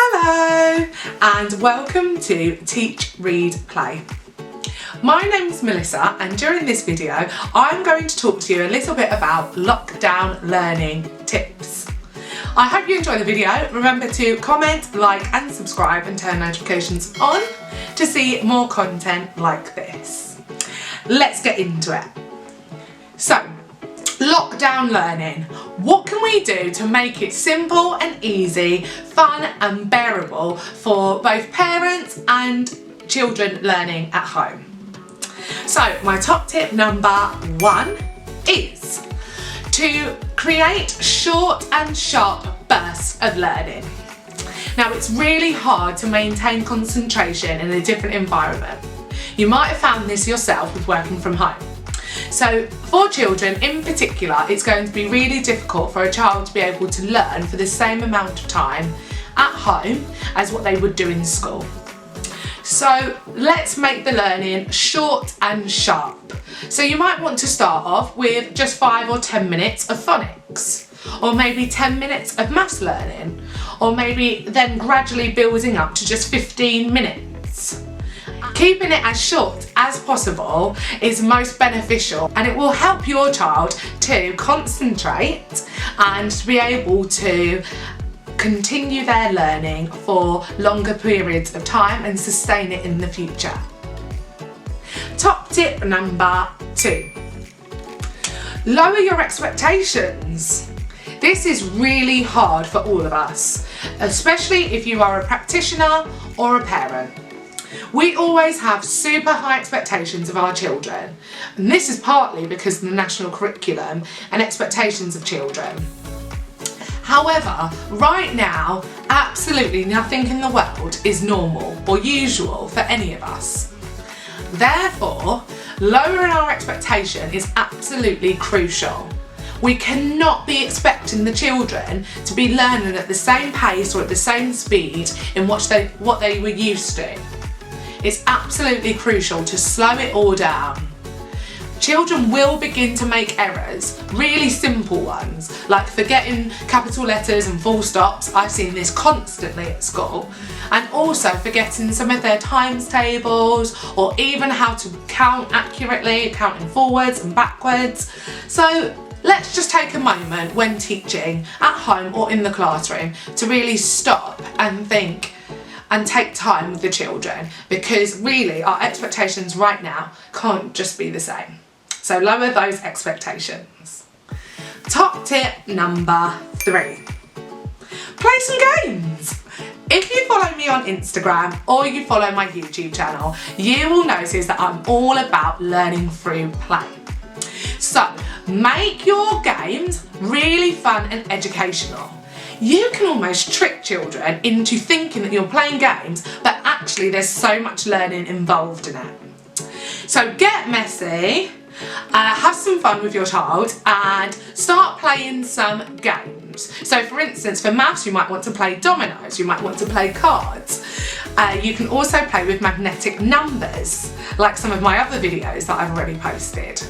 Hello and welcome to Teach, Read, Play. My name's Melissa and during this video I'm going to talk to you a little bit about lockdown learning tips. I hope you enjoy the video. Remember to comment, like and subscribe and turn notifications on to see more content like this. Let's get into it. So, lockdown learning. What can we do to make it simple and easy, fun and bearable for both parents and children learning at home? So my top tip number 1 is to create short and sharp bursts of learning. Now it's really hard to maintain concentration in a different environment. You might have found this yourself with working from home. So for children in particular, it's going to be really difficult for a child to be able to learn for the same amount of time at home as what they would do in school. So let's make the learning short and sharp. So you might want to start off with just 5 or 10 minutes of phonics, or maybe 10 minutes of maths learning, or maybe then gradually building up to just 15 minutes. Keeping it as short as possible is most beneficial and it will help your child to concentrate and to be able to continue their learning for longer periods of time and sustain it in the future. Top tip number 2. Lower your expectations. This is really hard for all of us, especially if you are a practitioner or a parent. We always have super high expectations of our children, and this is partly because of the national curriculum and expectations of children. However, right now, absolutely nothing in the world is normal or usual for any of us. Therefore, lowering our expectation is absolutely crucial. We cannot be expecting the children to be learning at the same pace or at the same speed in what they were used to. It's absolutely crucial to slow it all down. Children will begin to make errors, really simple ones, like forgetting capital letters and full stops. I've seen this constantly at school. And also forgetting some of their times tables or even how to count accurately, counting forwards and backwards. So let's just take a moment when teaching at home or in the classroom to really stop and think and take time with the children, because really our expectations right now can't just be the same. So lower those expectations. Top tip number 3. Play some games. If you follow me on Instagram or you follow my YouTube channel, you will notice that I'm all about learning through play. So make your games really fun and educational. You can almost trick children into thinking that you're playing games, but actually there's so much learning involved in it. So get messy, have some fun with your child and start playing some games. So for instance, for maths you might want to play dominoes, you might want to play cards. You can also play with magnetic numbers, like some of my other videos that I've already posted.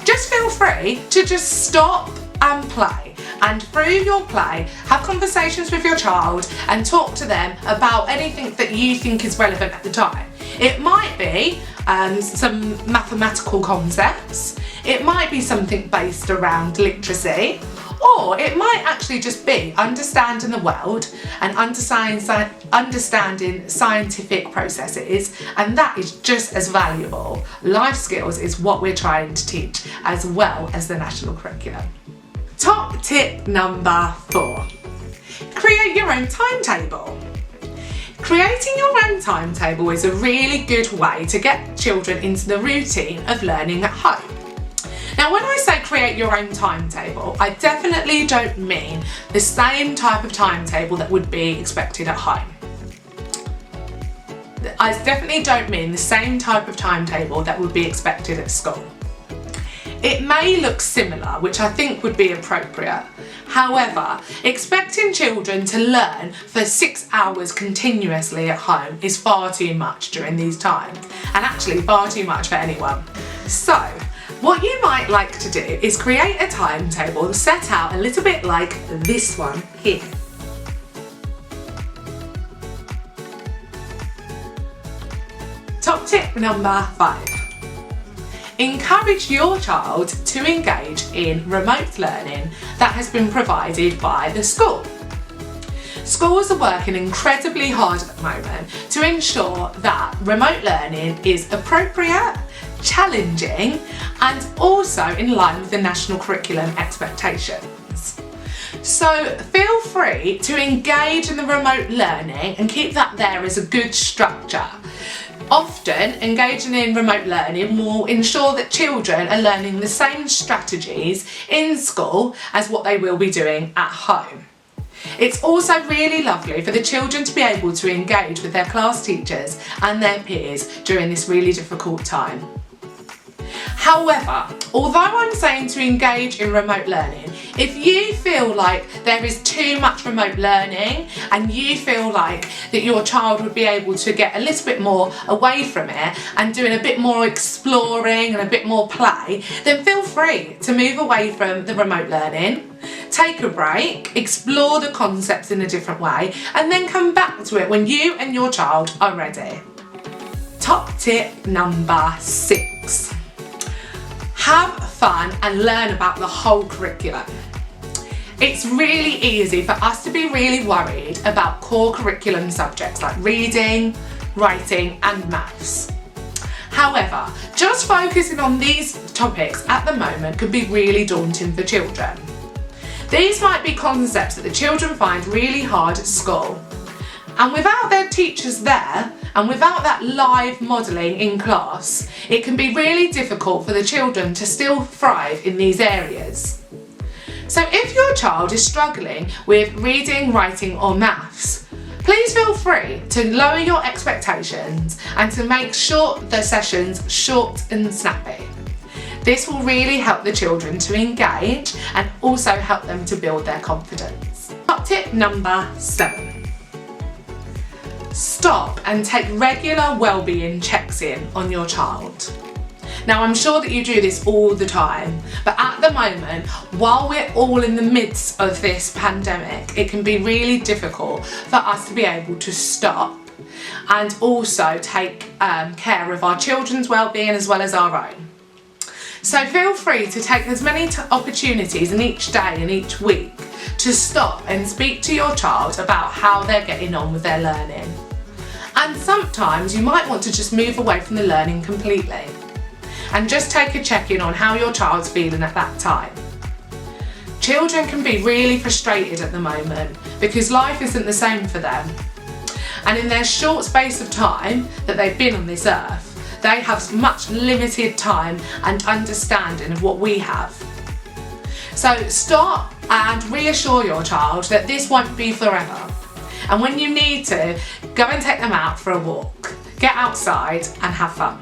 Just feel free to just stop and play, and through your play have conversations with your child and talk to them about anything that you think is relevant at the time. It might be some mathematical concepts, it might be something based around literacy, or it might actually just be understanding the world and understanding scientific processes, and that is just as valuable. Life skills is what we're trying to teach as well as the national curriculum. Top tip number 4. Create your own timetable. Creating your own timetable is a really good way to get children into the routine of learning at home. Now when I say create your own timetable, I definitely don't mean the same type of timetable that would be expected at home. I definitely don't mean the same type of timetable that would be expected at school. It may look similar, which I think would be appropriate. However, expecting children to learn for 6 hours continuously at home is far too much during these times, and actually far too much for anyone. So, what you might like to do is create a timetable set out a little bit like this one here. tip number 5. Encourage your child to engage in remote learning that has been provided by the school. Schools are working incredibly hard at the moment to ensure that remote learning is appropriate, challenging, and also in line with the national curriculum expectations. So feel free to engage in the remote learning and keep that there as a good structure. Often, engaging in remote learning will ensure that children are learning the same strategies in school as what they will be doing at home. It's also really lovely for the children to be able to engage with their class teachers and their peers during this really difficult time. However, although I'm saying to engage in remote learning, if you feel like there is too much remote learning and you feel like that your child would be able to get a little bit more away from it and doing a bit more exploring and a bit more play, then feel free to move away from the remote learning, take a break, explore the concepts in a different way, and then come back to it when you and your child are ready. Top tip number 6. Have fun and learn about the whole curriculum. It's really easy for us to be really worried about core curriculum subjects like reading, writing and maths. However, just focusing on these topics at the moment can be really daunting for children. These might be concepts that the children find really hard at school. And without their teachers there, and without that live modelling in class, it can be really difficult for the children to still thrive in these areas. So if your child is struggling with reading, writing or maths, please feel free to lower your expectations and to make sure the sessions short and snappy. This will really help the children to engage and also help them to build their confidence. Top tip number 7. Stop and take regular wellbeing checks in on your child. Now I'm sure that you do this all the time, but at the moment, while we're all in the midst of this pandemic, it can be really difficult for us to be able to stop and also take care of our children's wellbeing as well as our own. So feel free to take as many opportunities in each day and each week to stop and speak to your child about how they're getting on with their learning. And sometimes you might want to just move away from the learning completely and just take a check-in on how your child's feeling at that time. Children can be really frustrated at the moment because life isn't the same for them. And in their short space of time that they've been on this earth, they have much limited time and understanding of what we have. So stop and reassure your child that this won't be forever. And when you need to, go and take them out for a walk. Get outside and have fun.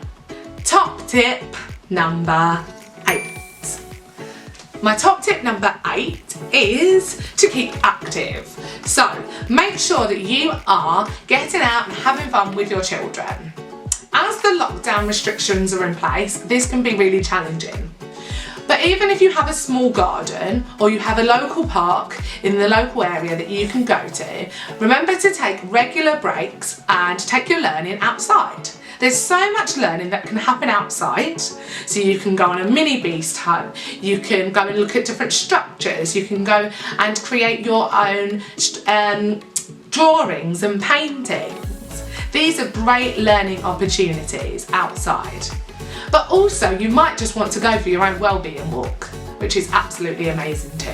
Top tip number 8. My top tip number 8 is to keep active. So make sure that you are getting out and having fun with your children. As the lockdown restrictions are in place, this can be really challenging. But even if you have a small garden or you have a local park in the local area that you can go to, remember to take regular breaks and take your learning outside. There's so much learning that can happen outside. So you can go on a mini beast hunt, you can go and look at different structures, you can go and create your own drawings and paintings. These are great learning opportunities outside. But also you might just want to go for your own wellbeing walk, which is absolutely amazing too.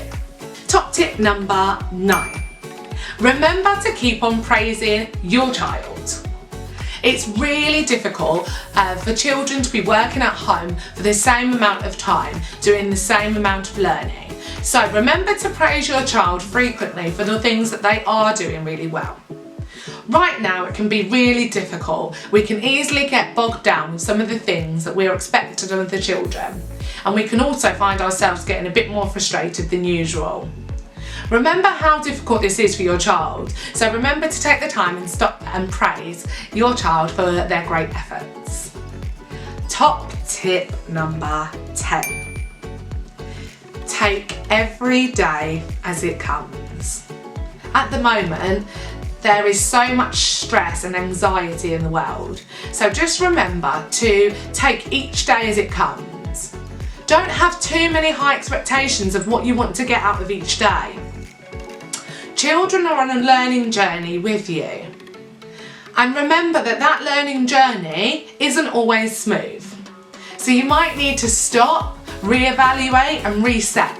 Top tip number 9. Remember to keep on praising your child. It's really difficult for children to be working at home for the same amount of time, doing the same amount of learning. So remember to praise your child frequently for the things that they are doing really well. Right now it can be really difficult. We can easily get bogged down with some of the things that we're expected of the children, and we can also find ourselves getting a bit more frustrated than usual. Remember how difficult this is for your child, so remember to take the time and stop and praise your child for their great efforts. Top tip number 10. Take every day as it comes. At the moment, There is so much stress and anxiety in the world. So just remember to take each day as it comes. Don't have too many high expectations of what you want to get out of each day. Children are on a learning journey with you. And remember that that learning journey isn't always smooth. So you might need to stop, reevaluate and reset.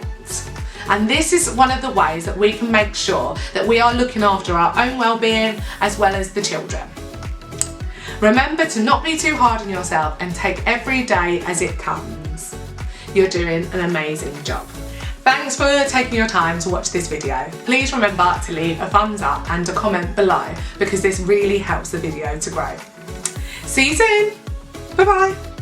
And this is one of the ways that we can make sure that we are looking after our own well-being as well as the children. Remember to not be too hard on yourself and take every day as it comes. You're doing an amazing job. Thanks for taking your time to watch this video. Please remember to leave a thumbs up and a comment below because this really helps the video to grow. See you soon. Bye bye.